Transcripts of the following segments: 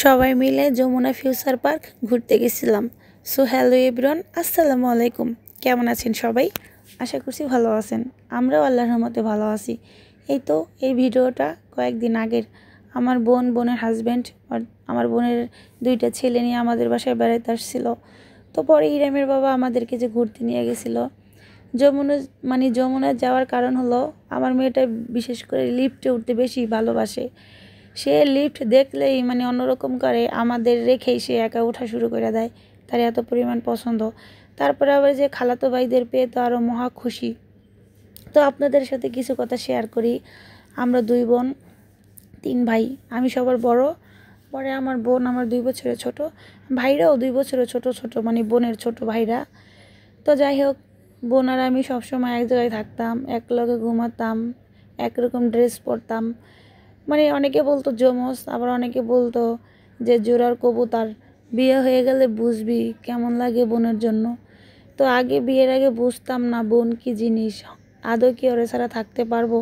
সবাই মিলে Jamuna future park ঘুরতে গেছিলাম। সো হ্যালো এভরিওয়ান, আসসালামু আলাইকুম। কেমন আছেন সবাই? আশা করছি ভালো আছেন। আমরাও আল্লাহর রহমতে ভালো আছি। এই ভিডিওটা কয়েকদিন আগের। আমার বোনের হাজব্যান্ড আর আমার বোনের দুইটা ছেলে নিয়ে আমাদের বাসায় বেড়াতে আসছিল। তো পরে ইরামের বাবা আমাদেরকে যে ঘুরতে নিয়ে গেছিল যমুনা যাওয়ার কারণ হলো আমার মেয়েটা বিশেষ করে লিফটে উঠতে বেশি ভালোবাসে। সে লিফট দেখলেই অন্যরকম করে, আমাদের রেখেই সে একা ওঠা শুরু করে দেয়, তার এত পরিমাণ পছন্দ। তারপরে আবার যে খালাতো ভাইদের পেয়ে তো আরও মহা খুশি। তো আপনাদের সাথে কিছু কথা শেয়ার করি। আমরা 2 বোন 3 ভাই, আমি সবার বড়। পরে আমার বোন আমার 2 বছরের ছোট, ভাইরাও 2 বছরের ছোট বোনের ছোট ভাইরা। তো যাই হোক, বোন আর আমি সবসময় এক জায়গায় থাকতাম, এক লগে ঘুমাতাম, একরকম ড্রেস পরতাম। অনেকে বলতো জমজ, আবার অনেকে বলতো যে জোড়ার কবুতর। বিয়ে হয়ে গেলে বুঝবি কেমন লাগে বোনের জন্য। তো বিয়ের আগে বুঝতাম না বোন কি জিনিস, আদৌ কি ওরে ছাড়া থাকতে পারবো।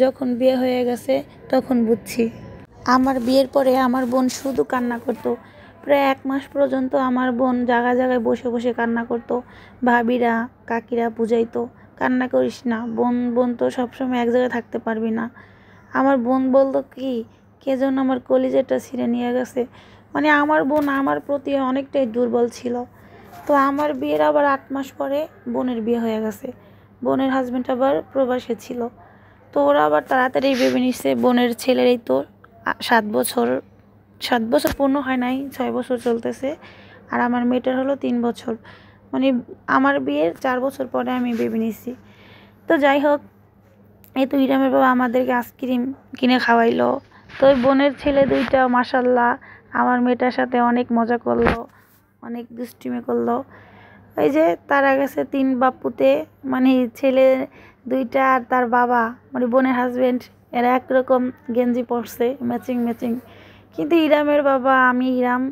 যখন বিয়ে হয়ে গেছে তখন বুঝছি। আমার বিয়ের পরে আমার বোন শুধু কান্না করতো। প্রায় 1 মাস পর্যন্ত আমার বোন জায়গায় জায়গায় বসে বসে কান্না করতো। ভাবিরা কাকিরা বুঝাইতো, কান্না করিস না, বোন তো সবসময় এক জায়গায় থাকতে পারবি না। আমার বোন বলতো কি, কে যেন আমার কলিজাটা ছিঁড়ে নিয়ে গেছে। আমার বোন আমার প্রতি অনেকটাই দুর্বল ছিল। তো আমার বিয়ের আবার 8 মাস পরে বোনের বিয়ে হয়ে গেছে। বোনের হাজব্যান্ড আবার প্রবাসে ছিল। তো ওরা আবার তাড়াতাড়ি ভেবে নিচ্ছে, বোনের ছেলেরই তো 7 বছর পূর্ণ হয় নাই, 6 বছর চলতেছে। আর আমার মেয়েটার হলো 3 বছর। আমার বিয়ের 4 বছর পরে আমি ভেবে নিছি। তো যাই হোক, তো ইরামের বাবা আমাদেরকে আইসক্রিম কিনে খাওয়াইলো। তো ওই বোনের ছেলে 2টা মাশাল্লাহ আমার মেয়েটার সাথে অনেক মজা করলো, অনেক দুষ্টিমি করলো। ওই যে তারা গেছে 3 বাপুতে, ছেলে 2টা আর তার বাবা বোনের হাজব্যান্ড, এরা একরকম গেঞ্জি পরছে ম্যাচিং। কিন্তু ইরামের বাবা আমি ইরাম,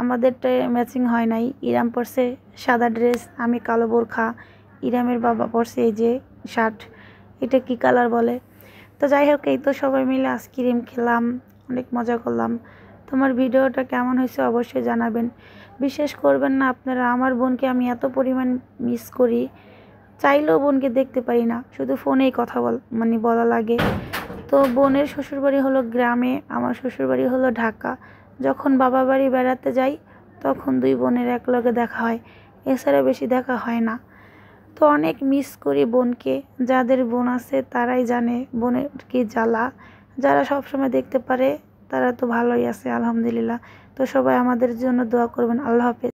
আমাদেরটা ম্যাচিং হয় নাই। ইরাম পরছে সাদা ড্রেস, আমি কালো বোরখা। ইরামের বাবা পরছে এই যে শার্ট, এটা কি কালার বলে। তো যাই হোক, তো সবাই মিলে আইসক্রিম খেলাম, অনেক মজা করলাম। তোমার ভিডিওটা কেমন হয়েছে অবশ্যই জানাবেন। বিশ্বাস করবেন না আপনারা, আমার বোনকে আমি এত পরিমাণ মিস করি, চাইলেও বোনকে দেখতে পারি না, শুধু ফোনেই কথা বলা লাগে। তো বোনের শ্বশুরবাড়ি হলো গ্রামে, আমার শ্বশুরবাড়ি হলো ঢাকা। যখন বাবা বাড়ি বেড়াতে যাই তখন 2 বোনের একলগে দেখা হয়, এছাড়া বেশি দেখা হয় না। তো অনেক মিস করি বোনকে। যাদের বোন আছে তারাই জানে বোনের কি জ্বালা। যারা সব সময় দেখতে পারে তারা তো ভালোই আছে আলহামদুলিল্লাহ। তো সবাই আমাদের জন্য দোয়া করবেন। আল্লাহ হাফেজ।